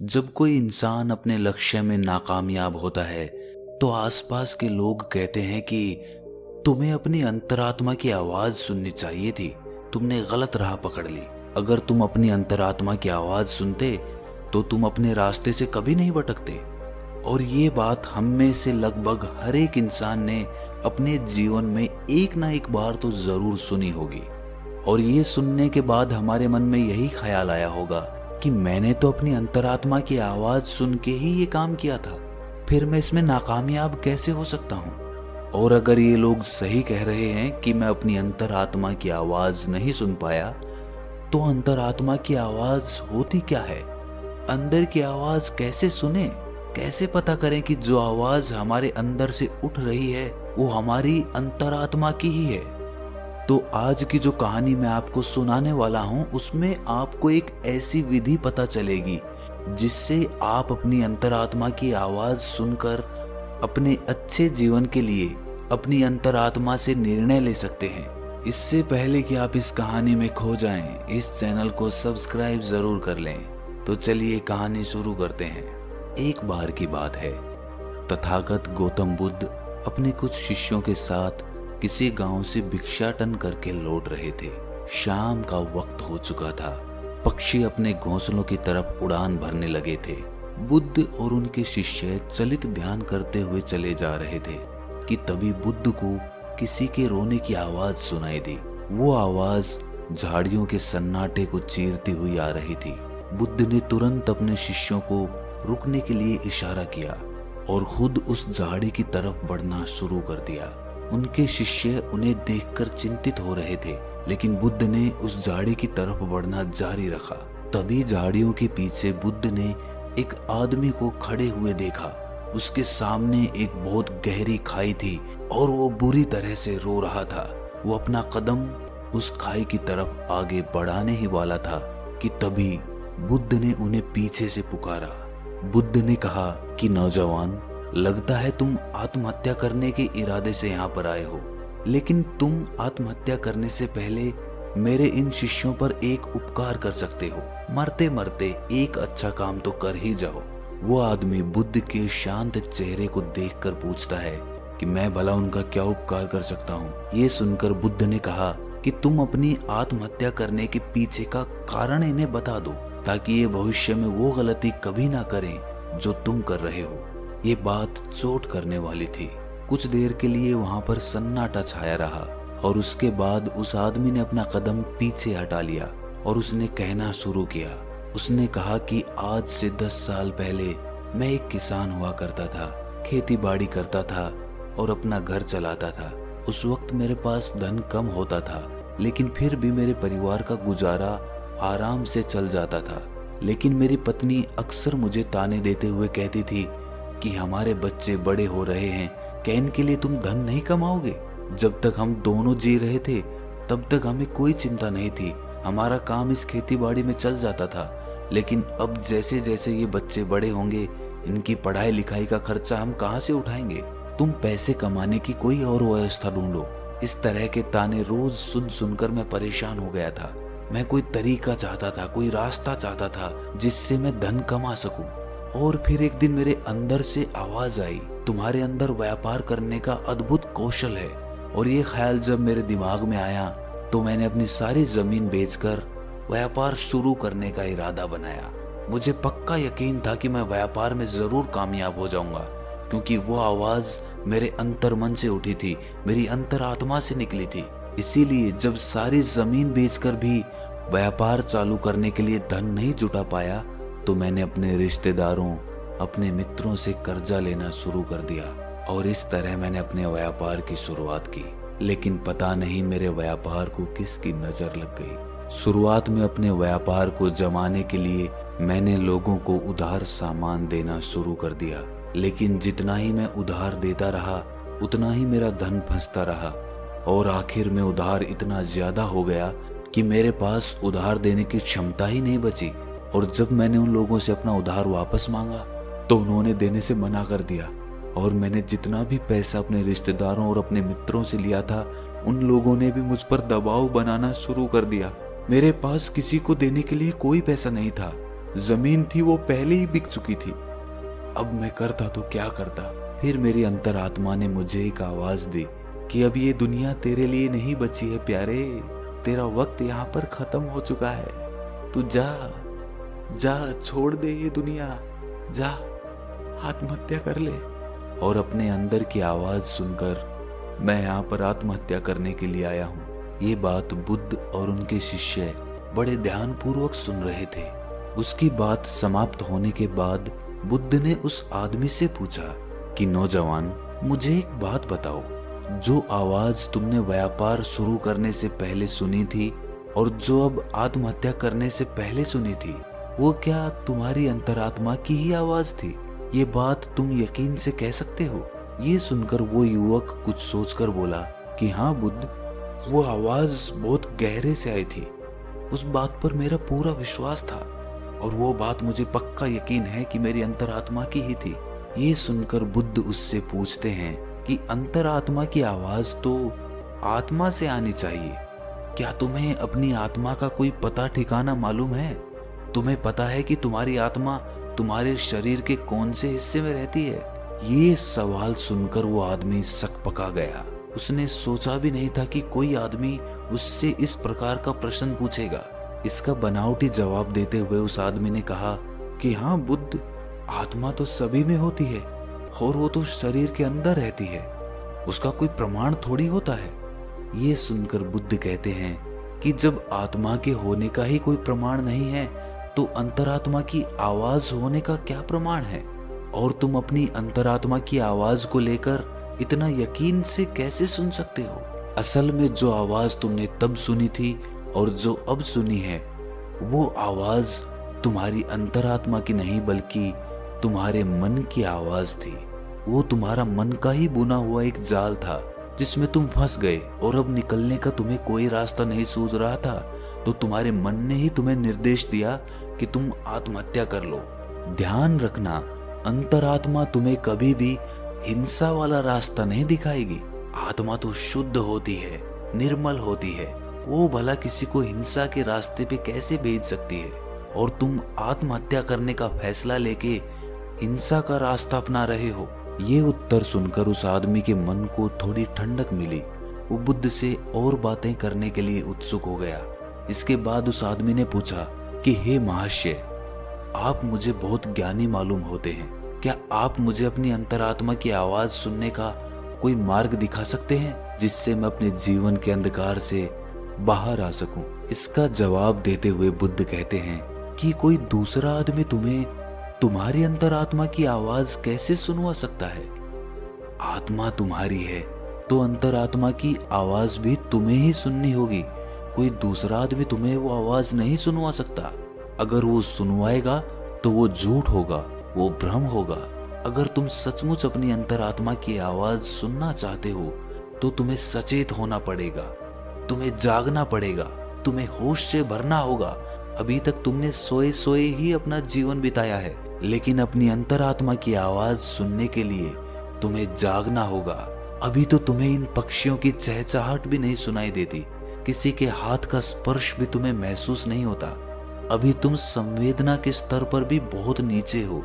जब कोई इंसान अपने लक्ष्य में नाकामयाब होता है तो आसपास के लोग कहते हैं कि तुम्हें अपनी अंतरात्मा की आवाज सुननी चाहिए थी, तुमने गलत राह पकड़ ली। अगर तुम अपनी अंतरात्मा की आवाज सुनते तो तुम अपने रास्ते से कभी नहीं भटकते। और ये बात हम में से लगभग हर एक इंसान ने अपने जीवन में एक ना एक बार तो जरूर सुनी होगी। और ये सुनने के बाद हमारे मन में यही ख्याल आया होगा कि मैंने तो अपनी अंतरात्मा की आवाज सुन के ही ये काम किया था, फिर मैं इसमें नाकामयाब कैसे हो सकता हूँ। और अगर ये लोग सही कह रहे हैं कि मैं अपनी अंतरात्मा की आवाज नहीं सुन पाया, तो अंतरात्मा की आवाज होती क्या है? अंदर की आवाज कैसे सुने? कैसे पता करें कि जो आवाज हमारे अंदर से उठ रही है वो हमारी अंतरात्मा की ही है? तो आज की जो कहानी मैं आपको सुनाने वाला हूं उसमें आपको एक ऐसी विधि पता चलेगी जिससे आप अपनी अंतरात्मा की आवाज सुनकर अपने अच्छे जीवन के लिए अपनी अंतरात्मा से निर्णय ले सकते हैं। इससे पहले कि आप इस कहानी में खो जाएं, इस चैनल को सब्सक्राइब जरूर कर लें। तो चलिए कहानी शुरू करते हैं। एक बार की बात है, तथागत गौतम बुद्ध अपने कुछ शिष्यों के साथ किसी गांव से भिक्षाटन करके लौट रहे थे। शाम का वक्त हो चुका था, पक्षी अपने घोंसलों की तरफ उड़ान भरने लगे थे। बुद्ध और उनके शिष्य चलित ध्यान करते हुए चले जा रहे थे कि तभी बुद्ध को किसी के रोने की आवाज सुनाई दी। वो आवाज झाड़ियों के सन्नाटे को चीरती हुई आ रही थी। बुद्ध ने तुरंत अपने शिष्यों को रुकने के लिए इशारा किया और खुद उस झाड़ी की तरफ बढ़ना शुरू कर दिया। उनके शिष्य उन्हें देखकर चिंतित हो रहे थे, लेकिन बुद्ध ने उस झाड़ी की तरफ बढ़ना जारी रखा। तभी झाड़ियों के पीछे बुद्ध ने एक आदमी को खड़े हुए देखा। उसके सामने एक बहुत गहरी खाई थी और वो बुरी तरह से रो रहा था। वो अपना कदम उस खाई की तरफ आगे बढ़ाने ही वाला था कि तभी बुद्ध ने उन्हें पीछे से पुकारा। बुद्ध ने कहा कि नौजवान, लगता है तुम आत्महत्या करने के इरादे से यहाँ पर आए हो, लेकिन तुम आत्महत्या करने से पहले मेरे इन शिष्यों पर एक उपकार कर सकते हो। मरते मरते एक अच्छा काम तो कर ही जाओ। वो आदमी बुद्ध के शांत चेहरे को देखकर पूछता है कि मैं भला उनका क्या उपकार कर सकता हूँ। ये सुनकर बुद्ध ने कहा कि तुम अपनी आत्महत्या करने के पीछे का कारण इन्हें बता दो, ताकि ये भविष्य में वो गलती कभी ना करें जो तुम कर रहे हो। ये बात चोट करने वाली थी। कुछ देर के लिए वहां पर सन्नाटा छाया रहा और उसके बाद उस आदमी ने अपना कदम पीछे हटा लिया और उसने कहना शुरू किया। उसने कहा कि आज से 10 साल पहले मैं एक किसान हुआ करता था, खेती बाड़ी करता था और अपना घर चलाता था। उस वक्त मेरे पास धन कम होता था, लेकिन फिर भी मेरे परिवार का गुजारा आराम से चल जाता था। लेकिन मेरी पत्नी अक्सर मुझे ताने देते हुए कहती थी कि हमारे बच्चे बड़े हो रहे हैं, क्या इनके लिए तुम धन नहीं कमाओगे? जब तक हम दोनों जी रहे थे तब तक हमें कोई चिंता नहीं थी, हमारा काम इस खेती बाड़ी में चल जाता था। लेकिन अब जैसे जैसे ये बच्चे बड़े होंगे, इनकी पढ़ाई लिखाई का खर्चा हम कहाँ से उठाएंगे? तुम पैसे कमाने की कोई और व्यवस्था ढूंढो। इस तरह के ताने रोज सुन सुनकर मैं परेशान हो गया था। मैं कोई तरीका चाहता था, कोई रास्ता चाहता था जिससे मैं धन कमा सकूं। और फिर एक दिन मेरे अंदर से आवाज आई, तुम्हारे अंदर व्यापार करने का अद्भुत कौशल है। और ये ख्याल जब मेरे दिमाग में आया तो मैंने अपनी सारी जमीन बेचकर व्यापार शुरू करने का इरादा बनाया। मुझे पक्का यकीन था कि मैं व्यापार में जरूर कामयाब हो जाऊंगा, क्योंकि वो आवाज मेरे अंतर्मन से उठी थी, मेरी अंतरात्मा से निकली थी। इसीलिए जब सारी जमीन बेचकर भी व्यापार चालू करने के लिए धन नहीं जुटा पाया तो मैंने अपने रिश्तेदारों, अपने मित्रों से कर्जा लेना शुरू कर दिया और इस तरह मैंने अपने व्यापार की शुरुआत की। लेकिन पता नहीं मेरे व्यापार को किसकी नजर लग गई। शुरुआत में अपने व्यापार को जमाने के लिए मैंने लोगों को उधार सामान देना शुरू कर दिया, लेकिन जितना ही मैं उधार देता रहा उतना ही मेरा धन फंसता रहा और आखिर में उधार इतना ज्यादा हो गया कि मेरे पास उधार देने की क्षमता ही नहीं बची। और जब मैंने उन लोगों से अपना उधार वापस मांगा तो उन्होंने देने से मना कर दिया और मैंने जितना भी पैसा अपने रिश्तेदारों और अपने मित्रों से लिया था उन लोगों ने भी मुझ पर दबाव बनाना शुरू कर दिया। मेरे पास किसी को देने के लिए कोई पैसा नहीं था। जमीन थी वो पहले ही बिक चुकी थी। अब मैं करता तो क्या करता। फिर मेरी अंतरात्मा ने मुझे एक आवाज दी कि अब ये दुनिया तेरे लिए नहीं बची है प्यारे, तेरा वक्त यहाँ पर खत्म हो चुका है। तू जा जा, छोड़ दे ये दुनिया, जा आत्महत्या कर ले। और अपने अंदर की आवाज सुनकर मैं यहाँ पर आत्महत्या करने के लिए आया हूँ। ये बात बुद्ध और उनके शिष्य बड़े ध्यानपूर्वक सुन रहे थे। उसकी बात समाप्त होने के बाद बुद्ध ने उस आदमी से पूछा कि नौजवान, मुझे एक बात बताओ, जो आवाज तुमने व्यापार शुरू करने से पहले सुनी थी और जो अब आत्महत्या करने से पहले सुनी थी, वो क्या तुम्हारी अंतरात्मा की ही आवाज थी? ये बात तुम यकीन से कह सकते हो? ये सुनकर वो युवक कुछ सोचकर बोला कि हाँ बुद्ध, वो आवाज बहुत गहरे से आई थी। उस बात पर मेरा पूरा विश्वास था और वो बात मुझे पक्का यकीन है कि मेरी अंतरात्मा की ही थी। ये सुनकर बुद्ध उससे पूछते हैं कि अंतरात्मा की आवाज तो आत्मा से आनी चाहिए। क्या तुम्हें अपनी आत्मा का कोई पता ठिकाना मालूम है? तुम्हें पता है कि तुम्हारी आत्मा तुम्हारे शरीर के कौन से हिस्से में रहती है? ये सवाल सुनकर वो आदमी सकपका गया। उसने सोचा भी नहीं था कि कोई आदमी उससे इस प्रकार का प्रश्न पूछेगा। इसका बनावटी जवाब देते हुए उस आदमी ने कहा कि हाँ बुद्ध, आत्मा तो सभी में होती है और वो तो शरीर के अंदर रहती है, उसका कोई प्रमाण थोड़ी होता है। ये सुनकर बुद्ध कहते हैं कि जब आत्मा के होने का ही कोई प्रमाण नहीं है तो अंतरात्मा की आवाज होने का क्या प्रमाण है? और तुम अपनी अंतरात्मा की आवाज को लेकर इतना यकीन से कैसे सुन सकते हो? असल में जो आवाज तुमने तब सुनी थी और जो अब सुनी है, वो आवाज तुम्हारी अंतरात्मा की नहीं बल्कि तुम्हारे मन की आवाज थी। वो तुम्हारा मन का ही बुना हुआ एक जाल था जिसमें तुम फंस गए और अब निकलने का तुम्हें कोई रास्ता नहीं सूझ रहा था, तो तुम्हारे मन ने ही तुम्हें निर्देश दिया कि तुम आत्महत्या कर लो। ध्यान रखना, अंतरात्मा तुम्हें कभी भी हिंसा वाला रास्ता नहीं दिखाएगी। आत्मा तो शुद्ध होती है, निर्मल होती है, वो भला किसी को हिंसा के रास्ते पे कैसे भेज सकती है? और तुम आत्महत्या करने का फैसला लेके हिंसा का रास्ता अपना रहे हो। ये उत्तर सुनकर उस आदमी के मन को थोड़ी ठंडक मिली। वो बुद्ध से और बातें करने के लिए उत्सुक हो गया। इसके बाद उस आदमी ने पूछा कि हे महाशय, आप मुझे बहुत ज्ञानी मालूम होते हैं, क्या आप मुझे अपनी अंतरात्मा की आवाज सुनने का कोई मार्ग दिखा सकते हैं जिससे मैं अपने जीवन के अंधकार से बाहर आ सकूं? इसका जवाब देते हुए बुद्ध कहते हैं कि कोई दूसरा आदमी तुम्हें तुम्हारी अंतरात्मा की आवाज कैसे सुनवा सकता है? आत्मा तुम्हारी है तो अंतरात्मा की आवाज भी तुम्हें ही सुननी होगी। कोई दूसरा आदमी तुम्हें वो आवाज नहीं सुनवा सकता। अगर वो सुनवाएगा तो वो झूठ होगा, वो भ्रम होगा। अगर तुम सचमुच अपनी अंतरात्मा की आवाज सुनना चाहते हो तो तुम्हें सचेत होना पड़ेगा, तुम्हें जागना पड़ेगा, तुम्हें होश से भरना होगा। अभी तक तुमने सोए सोए ही अपना जीवन बिताया है, लेकिन अपनी अंतरात्मा की आवाज सुनने के लिए तुम्हें जागना होगा। अभी तो तुम्हें इन पक्षियों की चहचहाट भी नहीं सुनाई देती, किसी के हाथ का स्पर्श भी तुम्हें महसूस नहीं होता। अभी तुम संवेदना के स्तर पर भी बहुत नीचे हो।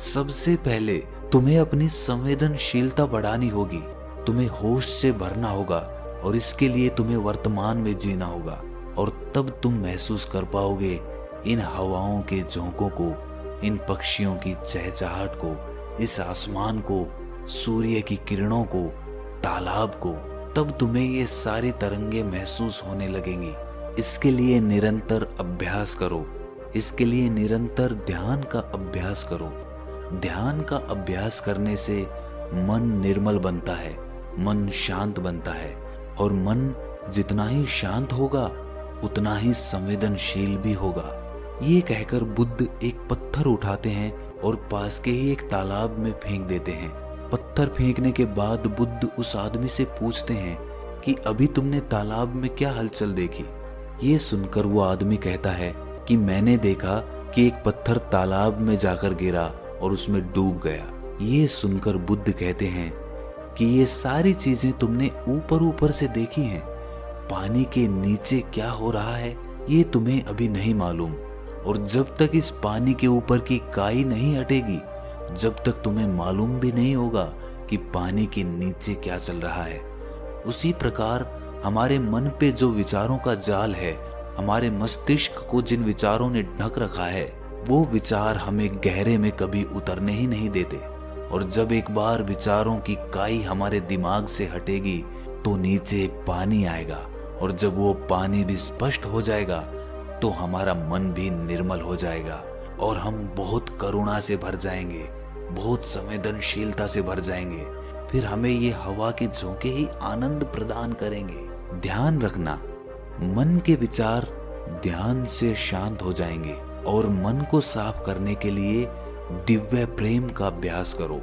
सबसे पहले तुम्हें अपनी संवेदनशीलता बढ़ानी होगी, तुम्हें होश से भरना होगा और इसके लिए तुम्हें वर्तमान में जीना होगा। और तब तुम महसूस कर पाओगे इन हवाओं के झोंकों को, इन पक्षियों की चहचहाट को, इस आसमान को, सूर्य की किरणों को, तालाब को। तब तुम्हें ये सारी तरंगे महसूस होने लगेंगी। इसके लिए निरंतर अभ्यास करो, इसके लिए निरंतर ध्यान का अभ्यास करो। ध्यान का अभ्यास करने से मन निर्मल बनता है, मन शांत बनता है और मन जितना ही शांत होगा उतना ही संवेदनशील भी होगा। ये कहकर बुद्ध एक पत्थर उठाते हैं और पास के ही एक तालाब में फेंक देते हैं। पत्थर फेंकने के बाद बुद्ध उस आदमी से पूछते हैं कि अभी तुमने तालाब में क्या हलचल देखी? ये सुनकर वो आदमी कहता है कि मैंने देखा कि एक पत्थर तालाब में जाकर गिरा और उसमें डूब गया। ये सुनकर बुद्ध कहते हैं कि ये सारी चीजें तुमने ऊपर ऊपर से देखी हैं, पानी के नीचे क्या हो रहा है ये तुम्हें अभी नहीं मालूम। और जब तक इस पानी के ऊपर की काई नहीं हटेगी, जब तक तुम्हें मालूम भी नहीं होगा कि पानी के नीचे क्या चल रहा है। उसी प्रकार हमारे मन पे जो विचारों का जाल है, हमारे मस्तिष्क को जिन विचारों ने ढक रखा है, वो विचार हमें गहरे में कभी उतरने ही नहीं देते। और जब एक बार विचारों की काई हमारे दिमाग से हटेगी तो नीचे पानी आएगा, और जब वो पानी भी स्पष्ट हो जाएगा तो हमारा मन भी निर्मल हो जाएगा और हम बहुत करुणा से भर जाएंगे, बहुत संवेदनशीलता से भर जाएंगे। फिर हमें ये हवा के झोंके ही आनंद प्रदान करेंगे। ध्यान रखना, मन के विचार ध्यान से शांत हो जाएंगे। और मन को साफ करने के लिए दिव्य प्रेम का अभ्यास करो।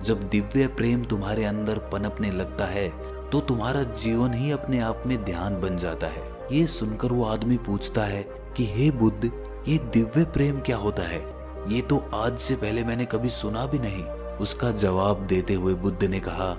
जब दिव्य प्रेम तुम्हारे अंदर पनपने लगता है तो तुम्हारा जीवन ही अपने आप में ध्यान बन जाता है। ये सुनकर वो आदमी पूछता है कि हे बुद्ध, ये दिव्य प्रेम क्या होता है? ये तो आज से पहले मैंने कभी सुना भी नहीं। उसका जवाब देते हुए बुद्ध ने कहा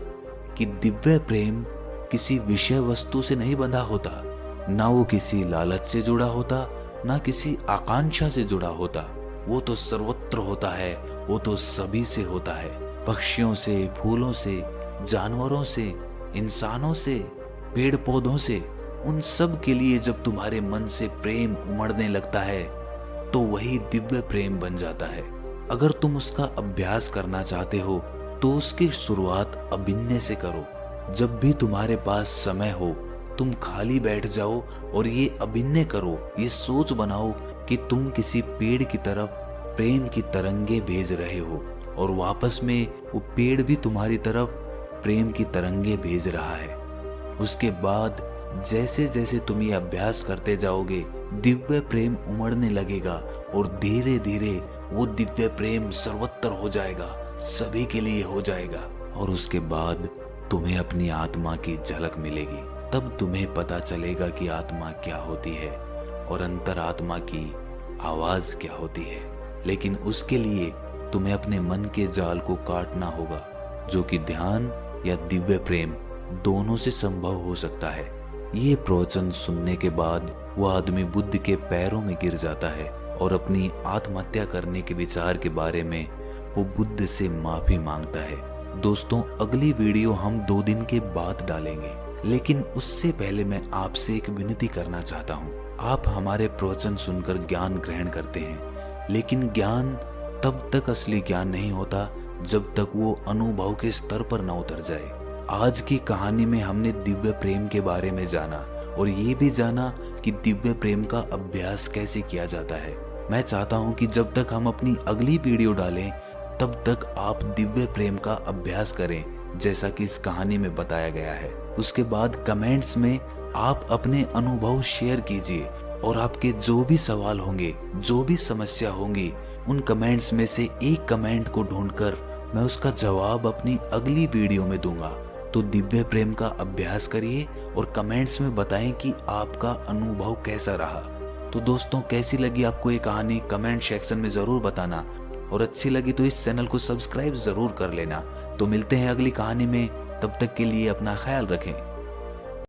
कि दिव्य प्रेम किसी विषय वस्तु से नहीं बंधा होता, ना वो किसी लालच से जुड़ा होता, ना किसी आकांक्षा से जुड़ा होता। वो तो सर्वत्र होता है, वो तो सभी से होता है, पक्षियों से, फूलों से, जानवरों से, इंसानों से, पेड़ पौधों से। उन सब के लिए जब तुम्हारे मन से प्रेम उमड़ने लगता है तो वही दिव्य प्रेम बन जाता है। अगर तुम उसका अभ्यास करना चाहते हो तो उसकी शुरुआत अभिनय से करो। जब भी तुम्हारे पास समय हो तुम खाली बैठ जाओ और ये अभिनय करो, ये सोच बनाओ कि तुम किसी पेड़ की तरफ प्रेम की तरंगे भेज रहे हो और वापस में वो पेड़ भी तुम्हारी तरफ प्रेम की तरंगे भेज रहा है। उसके बाद जैसे जैसे तुम ये अभ्यास करते जाओगे, दिव्य प्रेम उमड़ने लगेगा और धीरे धीरे वो दिव्य प्रेम सर्वत्र हो जाएगा, सभी के लिए हो जाएगा। और उसके बाद तुम्हें अपनी आत्मा की झलक मिलेगी। तब तुम्हें पता चलेगा कि आत्मा क्या होती है और अंतरात्मा की आवाज क्या होती है। लेकिन उसके लिए तुम्हें अपने मन के जाल को काटना होगा, जो कि ध्यान या दिव्य प्रेम दोनों से संभव हो सकता है। ये प्रवचन सुनने के बाद वह आदमी बुद्ध के पैरों में गिर जाता है और अपनी आत्महत्या करने के विचार के बारे में वो बुद्ध से माफी मांगता है। दोस्तों, अगली वीडियो हम 2 दिन के बाद डालेंगे, लेकिन उससे पहले मैं आपसे एक विनती करना चाहता हूँ। आप हमारे प्रवचन सुनकर ज्ञान ग्रहण करते हैं, लेकिन ज्ञान तब तक असली ज्ञान नहीं होता जब तक वो अनुभव के स्तर पर न उतर जाए। आज की कहानी में हमने दिव्य प्रेम के बारे में जाना और ये भी जाना कि दिव्य प्रेम का अभ्यास कैसे किया जाता है। मैं चाहता हूँ कि जब तक हम अपनी अगली वीडियो डालें तब तक आप दिव्य प्रेम का अभ्यास करें, जैसा कि इस कहानी में बताया गया है। उसके बाद कमेंट्स में आप अपने अनुभव शेयर कीजिए और आपके जो भी सवाल होंगे, जो भी समस्या होंगी, उन कमेंट्स में से एक कमेंट को ढूंढकर मैं उसका जवाब अपनी अगली वीडियो में दूंगा। तो दिव्य प्रेम का अभ्यास करिए और कमेंट्स में बताएं कि आपका अनुभव कैसा रहा। तो दोस्तों, कैसी लगी आपको ये कहानी कमेंट सेक्शन में जरूर बताना, और अच्छी लगी तो इस चैनल को सब्सक्राइब जरूर कर लेना। तो मिलते हैं अगली कहानी में, तब तक के लिए अपना ख्याल रखें।